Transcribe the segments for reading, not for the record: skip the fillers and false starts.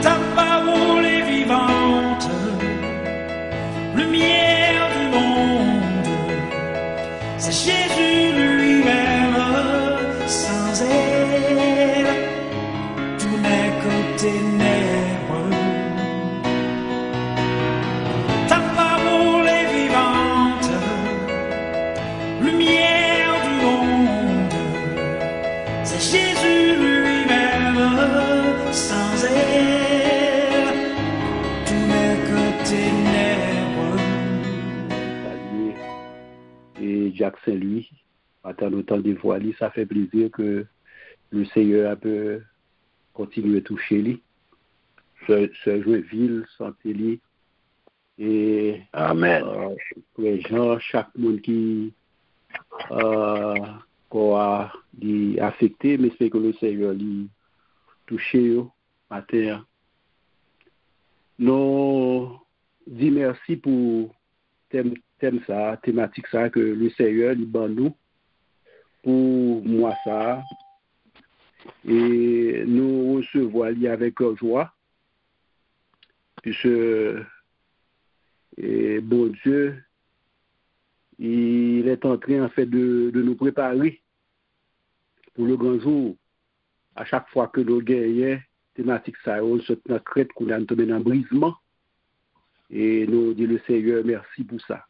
ta parole est vivante, lumière du monde. C'est Jésus lui-même, sans elle, tout n'est que ténèbres. Ta parole est vivante, lumière du monde. C'est Jésus lui-même, sans elle, tout n'est que ténèbres. Saluer et Jacques Saint-Louis, attends autant de voix, ça fait plaisir que le Seigneur a pu continuer à toucher lui. Ce Joinville, Santélie, et Amen. les gens, chaque monde qui a dit affecté, mais c'est que le Seigneur lui touché à terre. Nous dit merci pour thème ça, thématique ça que le Seigneur lui ban nous pour moi ça, et nous recevons lui avec joie, puisque bon Dieu, il est en train en fait de nous préparer pour le grand jour. À chaque fois que nous gagnons thématique ça, on se tient crête qu'on a tombé dans brisement, et nous dit le Seigneur merci pour ça.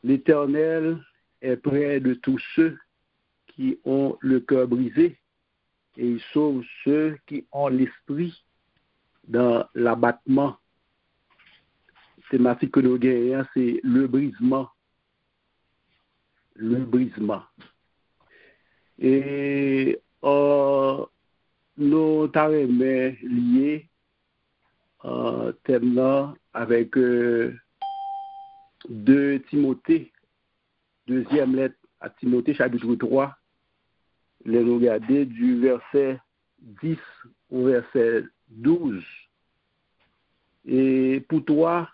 L'Éternel est près de tous ceux qui ont le cœur brisé, et il sauve ceux qui ont l'esprit dans l'abattement. Thématique que nous gagnons, c'est le brisement. Le brisement. Et nous t'avons lié thème là avec 2 Timothée, deuxième lettre à Timothée, chapitre 3, les regarder du verset 10 au verset 12. Et pour toi,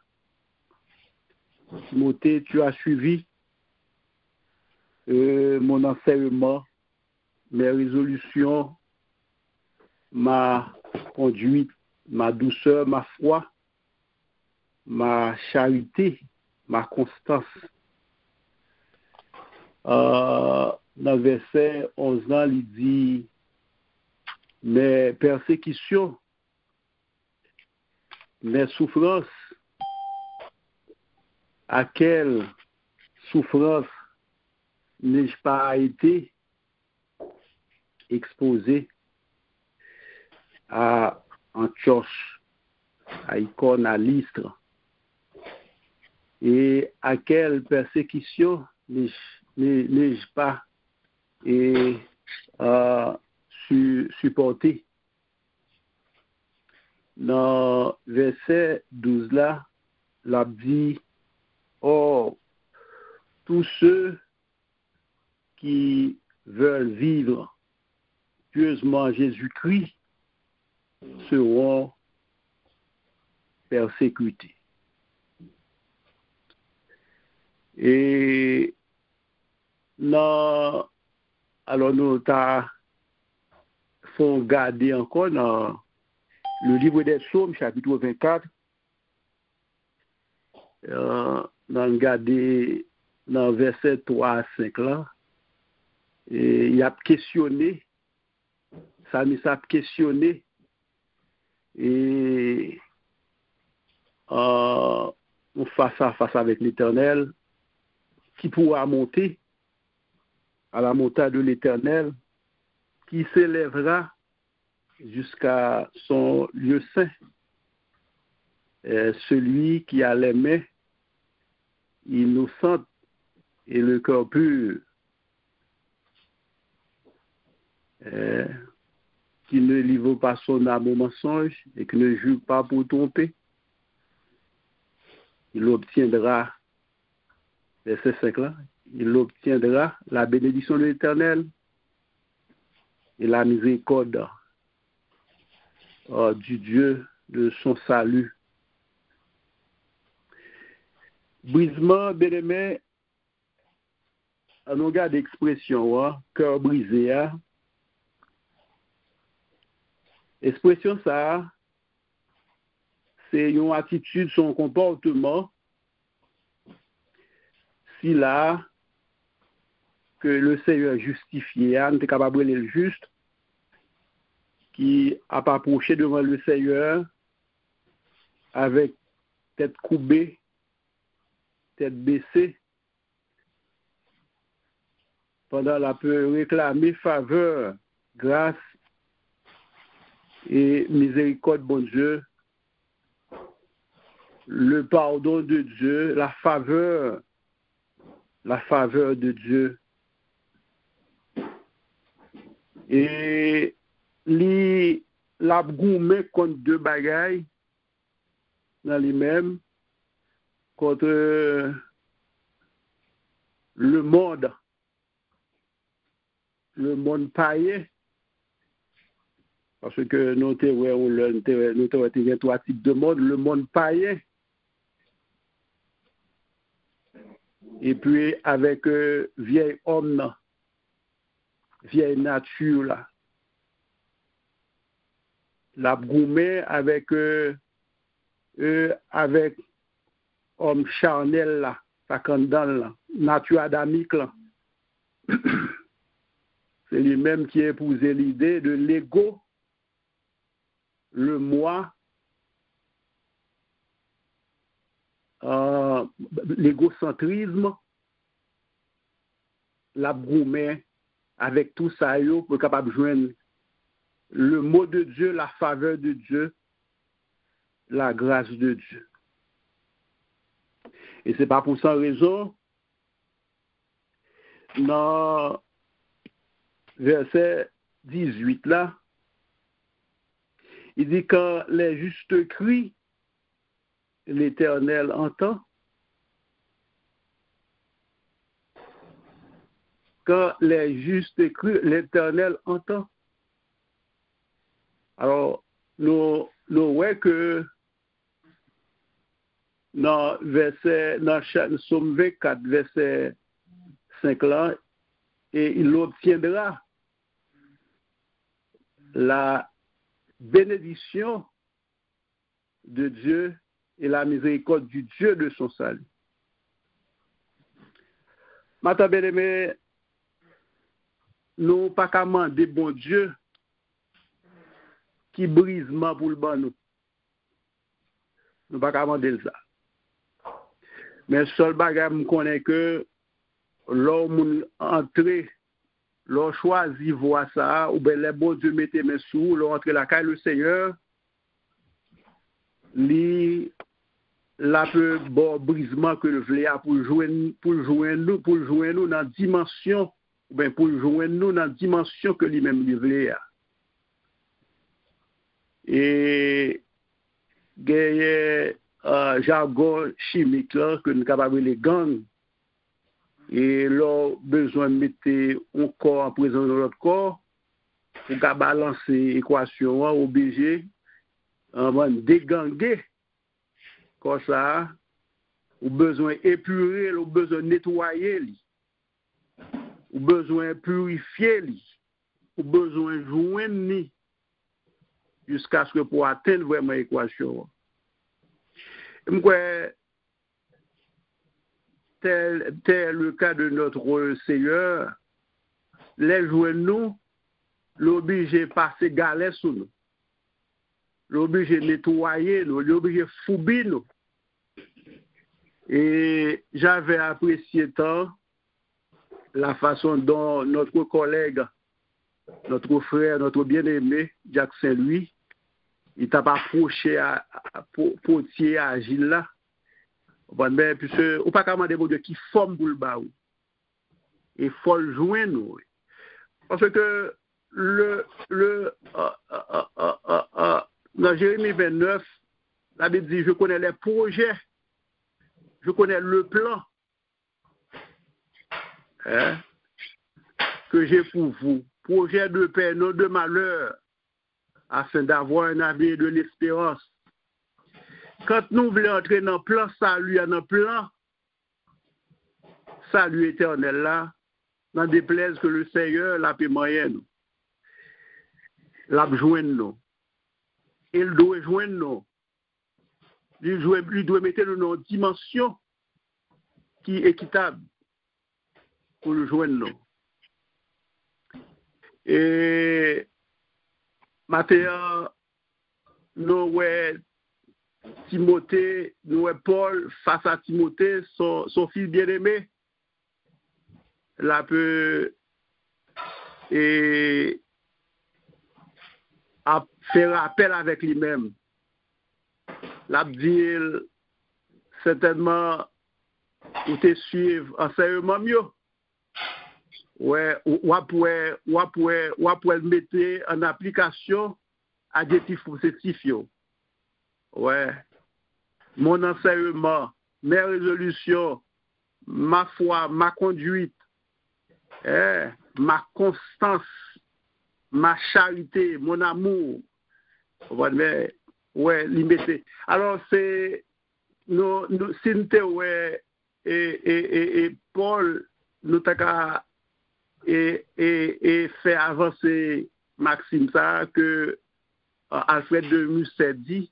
Timothée, tu as suivi mon enseignement, mes résolutions, ma conduite, ma douceur, ma foi, ma charité, ma constance. Dans le verset 11, il dit, mes persécutions, mes souffrances, à quelle souffrance n'ai-je pas été exposé à Antioche, à Icône, à Lystre, et à quelle persécution n'ai-je pas supporté. Dans verset 12 là, l'a dit, oh, tous ceux qui veulent vivre pieusement Jésus-Christ seront persécutés. Et non, alors nous faut garder encore dans le livre des Psaumes, chapitre 24, dans garder dans verset 3 à 5 là, et il a questionné, ça a questionné, et face à face avec l'Éternel, qui pourra monter à la montagne de l'Éternel, qui s'élèvera jusqu'à son lieu saint. Celui qui a les mains innocentes et le cœur pur, qui ne livre pas son âme au mensonge et qui ne jure pas pour tromper, il obtiendra, verset 5 là, il obtiendra la bénédiction de l'Éternel et la miséricorde du Dieu de son salut. Brisement, bien-aimé, on regarde l'expression, cœur brisé. Expression ça, c'est une attitude, son comportement, si là, que le Seigneur justifié, on est capable de le juste, qui a pas approché devant le Seigneur avec tête courbée, tête baissée, pendant la peut réclamer faveur, grâce et miséricorde, bon Dieu, le pardon de Dieu, la faveur de Dieu. Et la gourmet contre deux bagailles dans lui-même, contre le monde païen, parce que nous avons trois types de monde, le monde païen, et puis avec vieil homme, vieille nature là, la gourmet avec homme charnel là, facandal là, nature adamique là. C'est lui-même qui a épousé l'idée de l'ego, le moi, l'égocentrisme, la gourmet avec tout ça, pour capable de joindre le mot de Dieu, la faveur de Dieu, la grâce de Dieu. Et c'est pas pour ça raison, dans verset 18 là, il dit quand les justes crient, l'Éternel entend. Quand les justes crient, l'Éternel entend. Alors, nous voyons que dans Psaume 24, verset 5 là, et il obtiendra la bénédiction de Dieu et la miséricorde du Dieu de son salut. Maintenant, bien-aimé, nous pas qu'à demander bon Dieu qui brisement pour le ban nous. Nous pas qu'à demander ça. Mais seul bagage me connaît que l'homme entré, l'on choisi voir ça, ou bien les bons Dieu mettez mes sous, l'on entre la caille le Seigneur, la peu bon brisement que le voulait pour joindre nous dans dimension, ou bien pour joindre nous dans dimension que lui-même le voulait. Et jargon chimique là, que nous sommes capables de gang. Et là, besoin de mettre un corps en présence de l'autre corps pour balancer l'équation, obligé de déganger comme ça, ou besoin d'épurer, ou besoin de nettoyer, ou besoin de purifier, ou besoin de joindre jusqu'à ce que pour atteindre vraiment l'équation. Tel le cas de notre Seigneur, les joindre l'obligé de passer galet sur nous, l'obligé de nettoyer nous, l'obligé de fouber nous. Et j'avais apprécié tant la façon dont notre collègue, notre frère, notre bien-aimé, Jacques Saint-Louis, il t'a approché à Potier, à Gilles là. Ben, puisque, ou pas comment demander qui forme pour le bas. Et faut le joindre nous. Parce que dans Jérémie 29, la Bible dit, je connais les projets, je connais le plan que j'ai pour vous. Projet de paix, non de malheur, afin d'avoir un avenir de l'espérance. Quand nous voulons entrer dans le plan salut, dans le plan salut éternel là, n'en déplaise que le Seigneur l'a fait moyen nous. L'a joindre nous. Il doit joindre nous lui doit mettre une dimension qui est équitable pour le joindre. Et maintenant, nous voyons Timothée, nous voyons Paul face à Timothée, son fils bien-aimé, là peut et à faire appel avec lui-même. L'a dit certainement ou te suivre enseignement mieux. Ouais, ou pour mettre en application adjectif positif yo. Ouais. Mon enseignement, mes résolutions, ma foi, ma conduite, ma constance, ma charité, mon amour. Ouais, limité. Alors c'est nous Cynthia ouais et Paul nous t'a et fait avancer Maxime ça que Alfred de Musset dit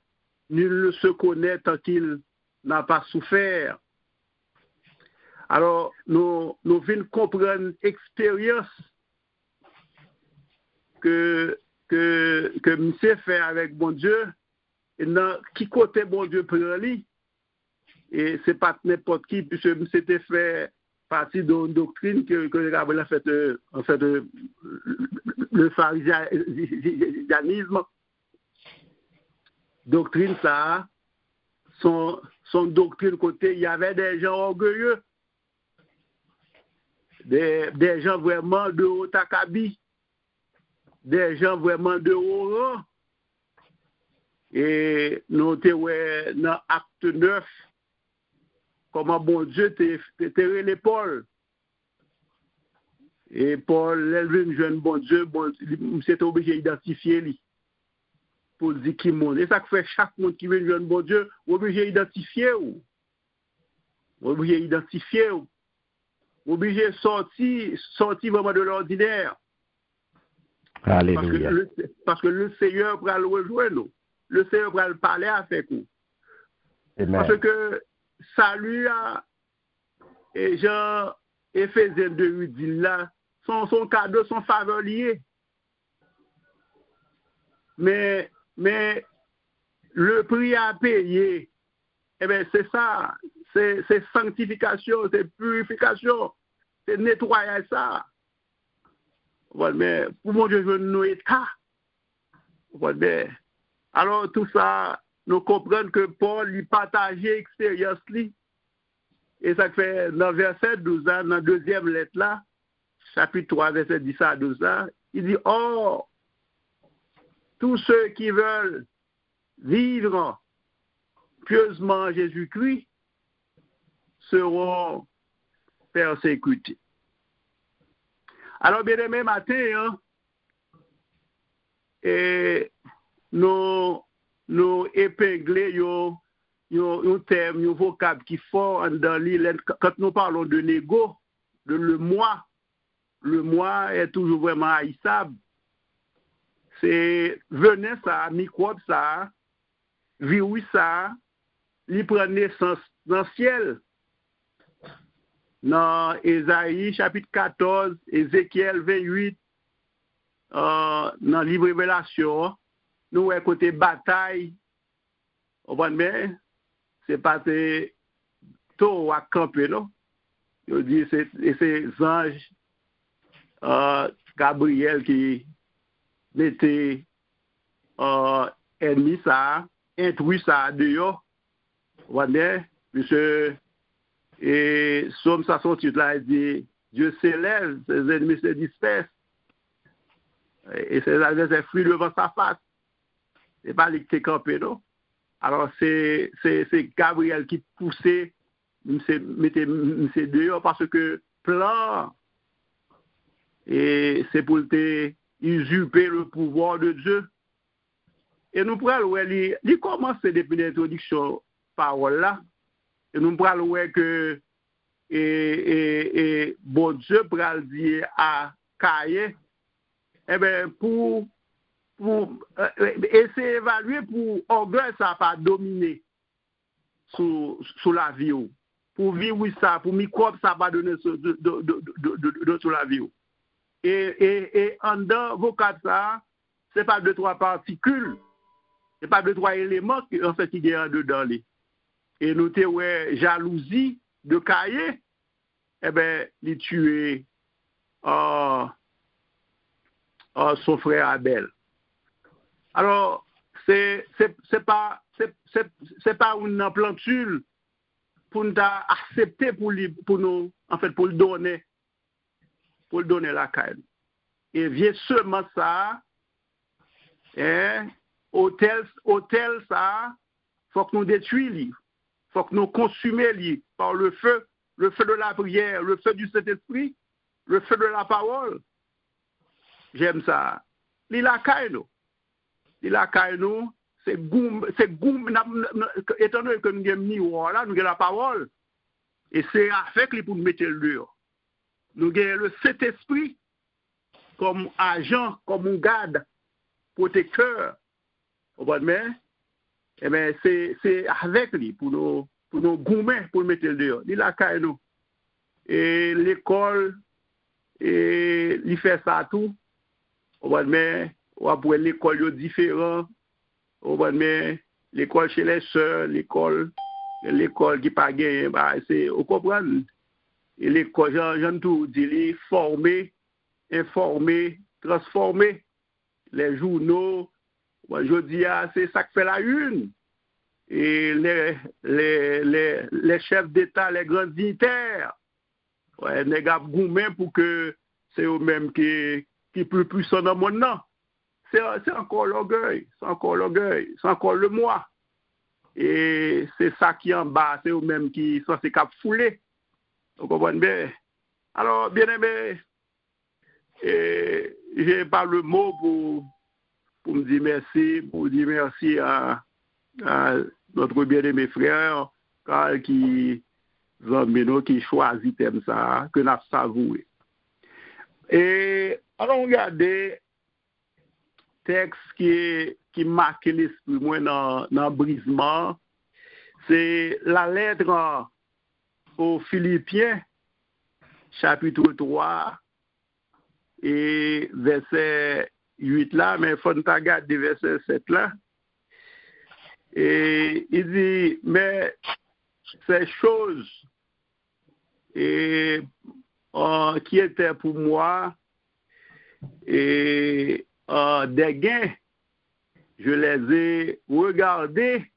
nul ne se connaît tant qu'il n'a pas souffert. Alors nous venons comprendre l'expérience que monsieur fait avec bon Dieu et dans qui côté bon Dieu prend lui et c'est pas n'importe qui puisque monsieur fait partie d'une doctrine que Gabriel a fait en fait le pharisianisme. Doctrine ça son doctrine côté il y avait des gens orgueilleux, des gens vraiment de haut acabit, des gens vraiment de haut rang. Et nous dans acte 9 comment bon Dieu t'es les Paul. Et Paul, l'élevé jeune bon Dieu, c'est obligé d'identifier lui. Pour dire qui monde. Et ça fait chaque monde qui veut jeune bon Dieu, obligé d'identifier ou. Obligé d'identifier ou. Obligé sortir vraiment de l'ordinaire. Alléluia. Parce que le Seigneur va le rejoindre. Le Seigneur va le parler avec nous. Amen. Parce que salut à et Jean Éphésiens 2 dit là, son cadeau, son faveur lié. Mais le prix à payer, eh bien c'est ça, c'est sanctification, c'est purification, c'est nettoyer ça. Voilà, mais pour mon Dieu, je veux nous état. Voilà, alors tout ça, nous comprenons que Paul lui partageait l'expérience lui. Et ça fait dans verset 12 dans la deuxième lettre là, chapitre 3 verset 10 à 12 là, il dit oh tous ceux qui veulent vivre pieusement Jésus-Christ seront persécutés. Alors bien aimé matin et nous épingler un terme, un vocable qui fort dans l'île. Quand nous parlons de l'ego, de le moi est toujours vraiment haïssable. C'est venin ça, microbe ça, virus ça, il prend naissance dans le ciel. Dans Ésaïe chapitre 14, Ézéchiel 28, dans le livre Révélation, nous avons côté bataille, c'est pas tôt à camper, non? Je dis c'est anges Gabriel qui mettait ennemi ça, intrus ça dehors. Monsieur et Somme ça son titre là, il dit Dieu s'élève, ses ennemis se dispersent. Et ses adversaires fuient devant sa face. C'est pas lui qui est campé, non? Alors c'est Gabriel qui poussait, mettait dehors parce que plan, et c'est pour usurper le pouvoir de Dieu. Et nous prenons, il commence depuis l'introduction parole là, et nous prenons que et bon Dieu pral dire à Caïn, eh bien pour essayer d'évaluer pour orgueil ça pas dominer. sous la vie. Pour vivre ça, pour microbe, ça va donner sur la vie. Et en dedans, vocable ça, c'est pas 2-3 particules, c'est pas 2-3 éléments qui en fait qui gagnent dedans. Et nous te ouais jalousie de Caïn, eh ben, il tué son frère Abel. Alors, c'est pas une plantule pour nous accepter pour nous, en fait, pour le donner la Caïn. Et vient seulement ça, hôtel ça, faut que nous détruisons, faut que nous consumions par le feu de la prière, le feu du Saint-Esprit, le feu de la parole. J'aime ça. La Caïn, c'est goum, étant donné que nous avons miroir là, nous avons la parole, et c'est avec lui pour nous mettre le dehors. Nous avons le Saint-Esprit comme agent, comme un garde, protecteur. Eh bien, c'est avec lui pour nous goumer, pour nous mettre le dehors. Il a caillé nous. Et l'école, il fait ça tout. Mais après l'école est différent. Mais l'école chez les sœurs, l'école qui pas gagné, bah c'est vous comprenez. Et l'école, j'aime tout dire, former, informer, transformer les journaux. Je dis c'est ça qui fait la une. Et les chefs d'État, les grands dignitaires, ouais, les gars gourmets pour que c'est eux-mêmes qui plus puissant dans le monde. Non. C'est encore l'orgueil, c'est encore le moi. Et c'est ça qui est en bas, c'est eux-mêmes qui sont ces cap foulés. Vous comprenez bien? Alors, bien aimé, j'ai pas le mot pour me dire merci, pour dire merci à notre bien-aimé frère, Carl, qui choisit thème ça, que nous avons savouré. Et alors, regardez, texte qui marque l'esprit, moi, dans le brisement, c'est la lettre aux Philippiens, chapitre 3, et verset 8 là, mais il faut nous regarder verset 7 là. Et il dit, mais ces choses qui étaient pour moi et des gains, je les ai regardés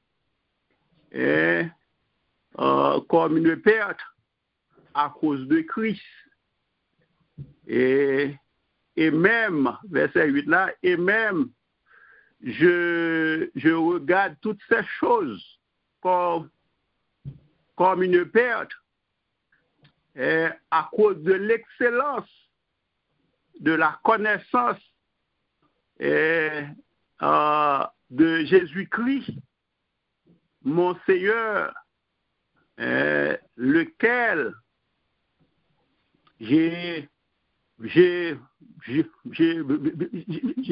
comme une perte à cause de Christ. Et même, verset 8 là, et même, je regarde toutes ces choses comme une perte à cause de l'excellence de la connaissance de Jésus-Christ, mon Seigneur, lequel j'ai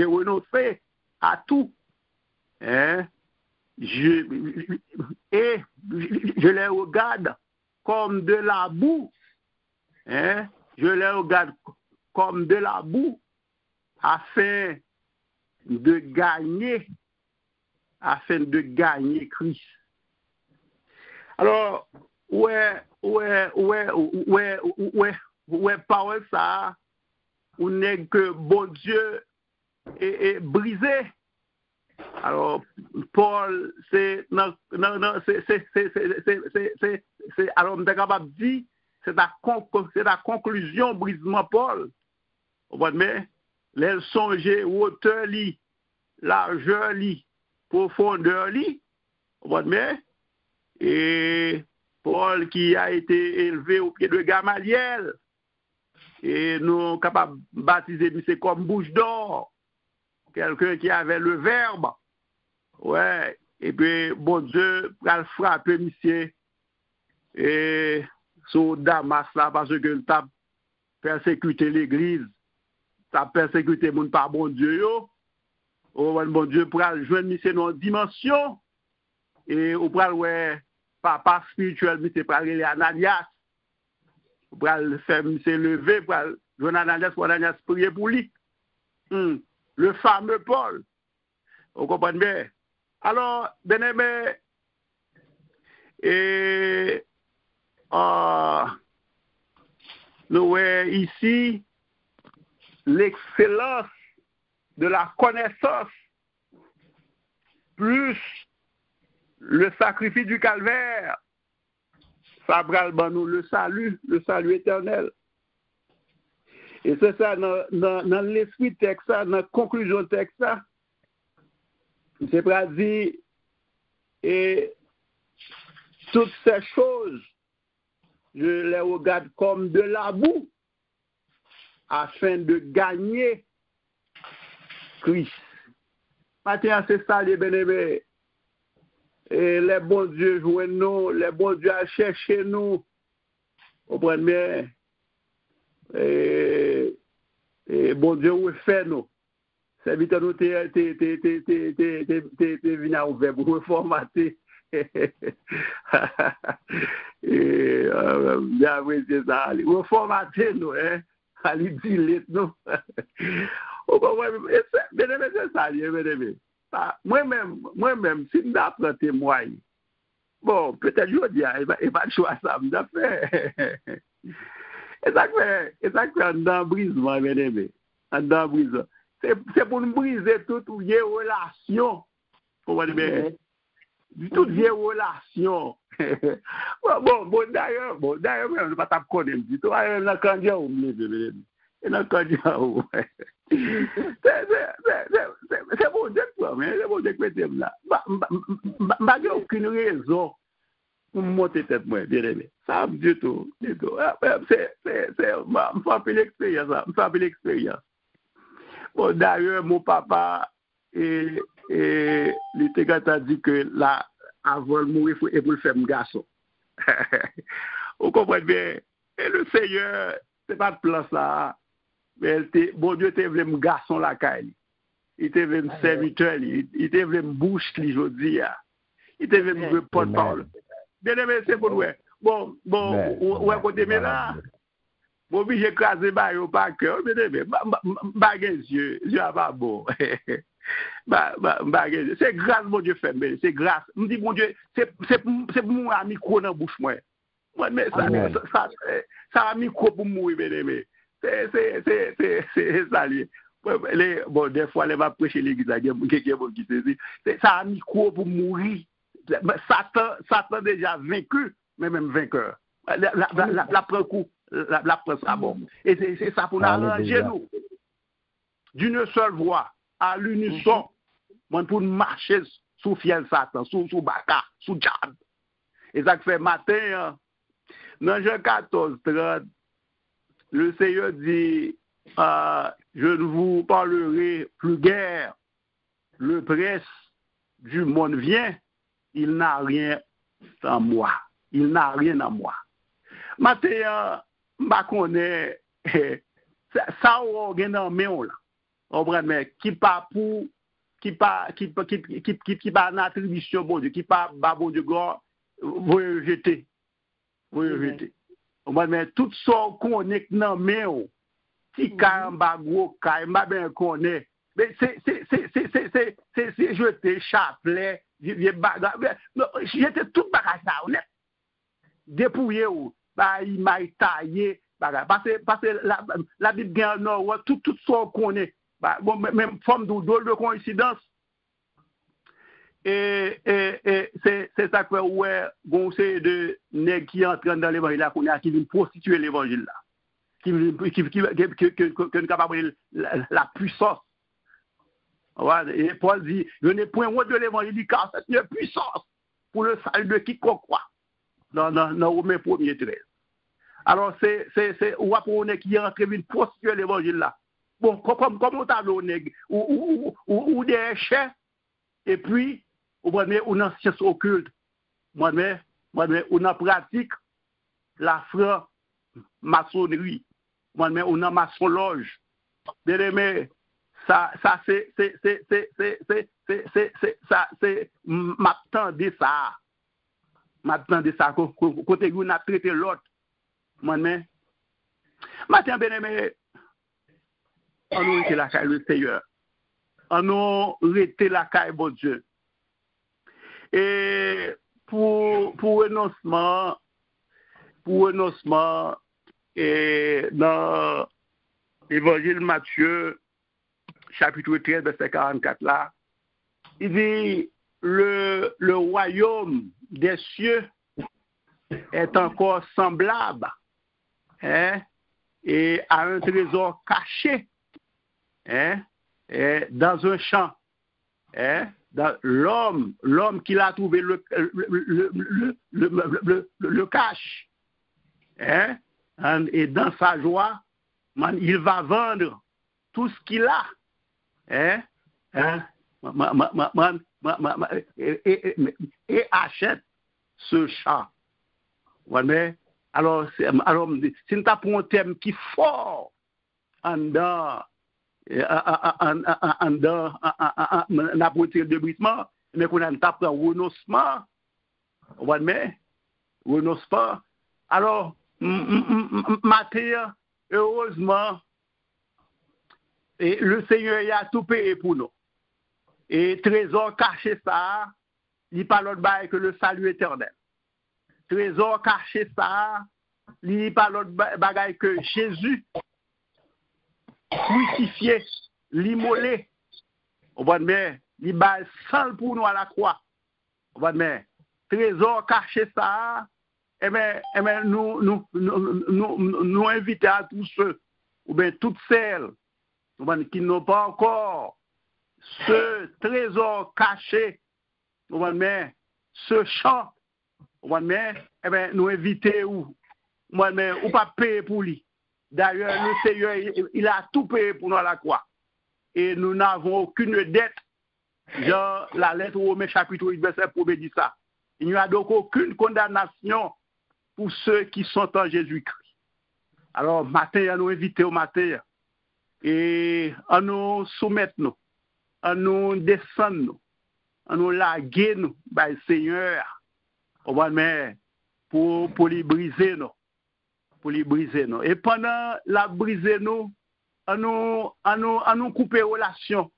renoncé à tout. Et je les regarde comme de la boue. Je les regarde comme de la boue afin de gagner Christ. Alors, ouais, parole ça, on n'est que bon Dieu est brisé. Alors, Paul, c'est alors on est capable de dire, c'est la conclusion brisement Paul. Mais les songer hauteur li, largeur li, profondeur li, mais et Paul qui a été élevé au pied de Gamaliel, et nous sommes capables de baptiser, c'est comme bouche d'or, quelqu'un qui avait le verbe, ouais, et puis bon Dieu va le frapper, monsieur, et sur Damas là, parce que tu as persécuté l'église, tu as persécuté mon par bon Dieu, bon Dieu pour le joindre monsieur dans une dimension, et au pral ouais papa spirituel, c'est pour aller Ananias. Pour faire se lever, pour jouer Ananias, pour Ananias prier pour lui. Le fameux Paul. Vous comprenez bien? Alors, bien aimé, et nous voyons ici l'excellence de la connaissance plus le sacrifice du calvaire, ça bral nous le salut éternel. Et c'est ça, dans l'esprit texte, dans la conclusion texte, c'est pas dit, et toutes ces choses, je les regarde comme de la boue, afin de gagner Christ. Maintenant, c'est ça, les bien-aimés. Et les bons dieux jouent nous, les bons dieux cherchent nous. Vous comprenez bien? Et bon Dieu, où fait nous? C'est vite nous, t'es venu à ouvrir pour reformater. Bien, oui, c'est ça. Reformater nous, hein? Allez, dis-le nous. Bien-aimé, c'est ça, bien-aimé. Moi-même, si je n'apprends témoin, bon, peut-être je dis, il va choisir ça, je fais. Et ça fait un brisement, bien aimé. Un brisement. C'est pour nous briser toutes les relations. Toutes les relations. Bon, d'ailleurs, je ne vais pas t'apprendre. Tu vois, il y a un candidat où il y a un candidat où. C'est bon, c'est bon, c'est là. Je n'ai aucune raison pour monter tête, moi, bien aimé. Ça, du tout. C'est, me fait l'expérience. Bon, d'ailleurs, mon papa, il a dit que là, avant de mourir, il faut le faire un garçon. Vous comprenez bien? Et le Seigneur, c'est pas de plan ça. Mais bon Dieu, il voulu un garçon la caille. Il était voulu un serviteur, il était voulu une bouche, je dis. Il était voulu un porte-parole. Bien aimé, c'est pour nous. Bon, ouais, côté mais là, bon, puis j'ai crasé au pas cœur, bien aimé, baguette yeux pas bon. C'est grâce, mon Dieu, fait, c'est grâce. Me dit, mon Dieu, c'est pour moi, micro dans la bouche, moi. Mais ça a micro pour mourir, bien aimé. C'est ça, lui. Bon, des fois, elle va prêcher l'église, quelqu'un qui se dit, ça a micro pour mourir. Satan déjà vaincu, mais même vainqueur. La prend coup, la prend ça bon. Et c'est ça pour nous arranger nous. D'une seule voix, à l'unisson, pour marcher sous fiel Satan, sous Baka, sous Djad. Et ça fait matin, dans Jean 14, 30, le Seigneur dit, je ne vous parlerai plus guère. Le prince du monde vient, il n'a rien en moi. Il n'a rien en moi. Matin, je connais, ça on a dans main là. On prend mais qui pas pour qui pas en attribution bon Dieu, qui pas bon Dieu gloire, vous rejeter. Vous rejeter. On prend mais tout ça qu'on est dans main si caramba gros caramba ben connaît. Mais c'est jeter chapelet, j'étais tout bagage ça honnête. Dépouillé ou bah il m'a taillé parce que la Bible gagne non tout ça qu'on est bah bon même forme de coïncidence et c'est ça que ouais bon c'est de nèg qui entrent dans l'évangile là qu'on a qui vient prostituer l'évangile là qui capable la puissance. Et Paul dit je n'ai point honte de l'évangile car c'est une puissance pour le salut de quiconque croit. Dans Romains 1er 13. Alors, c'est ou qui est entré une prostituée l'évangile là. Bon, comme on t'a donné, ou des chefs, et puis, on a science occulte, on a pratique la franc-maçonnerie, on a maçon-loge. Bien aimé, ça c'est m'attendez ça. Maintenant, de ça, côté où on a traité l'autre. Maintenant, bien-aimé, on a été la caille le Seigneur. On a été la caille, bon Dieu. Et pour renoncement, et dans l'évangile Matthieu, chapitre 13, verset 44, là, il dit, le royaume des cieux est encore semblable et à un trésor caché dans un champ. L'homme qui l'a trouvé le cache. Et dans sa joie, il va vendre tout ce qu'il a. Et achète ce champ. Alors, si nous avons un thème qui est fort dans la politique de brisement, mais qu'on a un tape dans renoncement, renoncement. Alors, matin, heureusement, et le Seigneur y a tout payé pour nous. Et trésor caché ça, il n'y a pas l'autre bail que le salut éternel. Trésor caché ça, il n'y a pas l'autre bagaille que Jésus crucifié, l'immolé. Il bail seul pour nous à la croix. Trésor caché ça, nous invitons à tous ceux, ou bien toutes celles qui n'ont pas encore ce trésor caché, ce champ, nous invitons ou pas payer pour lui. D'ailleurs, le Seigneur, il a tout payé pour nous à la croix. Et nous n'avons aucune dette. Genre, la lettre au Romains chapitre 8, verset 1 dit ça. Il n'y a donc aucune condamnation pour ceux qui sont en Jésus-Christ. Alors, matin, nous invitons au matin. Et à nous soumettre, à nous descendre, à nous laguer, par le Seigneur, pour les briser, Et pendant la briser, à nous couper relation,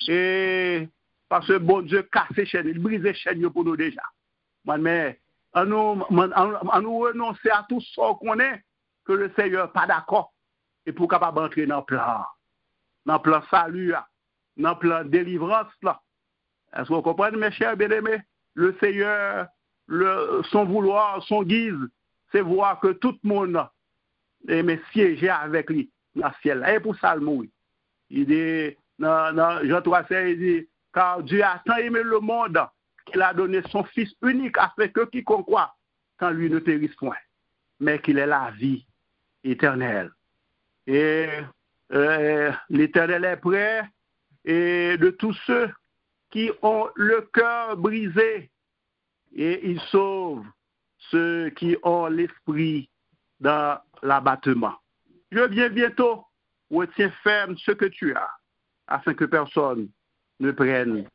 et parce que bon Dieu casse les chaînes, il brise les chaînes pour nous déjà. À nous renoncer à tout ce qu'on est, que le Seigneur n'est pas d'accord. Et pour capable entrer dans le plan salut, dans le plan délivrance là. Est-ce que vous comprenez, mes chers bien-aimés? Le Seigneur, son vouloir, son guise, c'est voir que tout le monde siéger avec lui dans le ciel. Et pour ça, le mourir. Il dit, dans Jean 3,16, il dit, car Dieu a tant aimé le monde qu'il a donné son Fils unique afin que quiconque croit quand lui ne périsse point, mais qu'il ait la vie éternelle. Et l'Éternel est près et de tous ceux qui ont le cœur brisé, et il sauve ceux qui ont l'esprit dans l'abattement. Je viens bientôt, retiens ferme ce que tu as, afin que personne ne prenne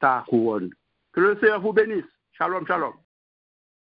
ta couronne. Que le Seigneur vous bénisse. Shalom, shalom.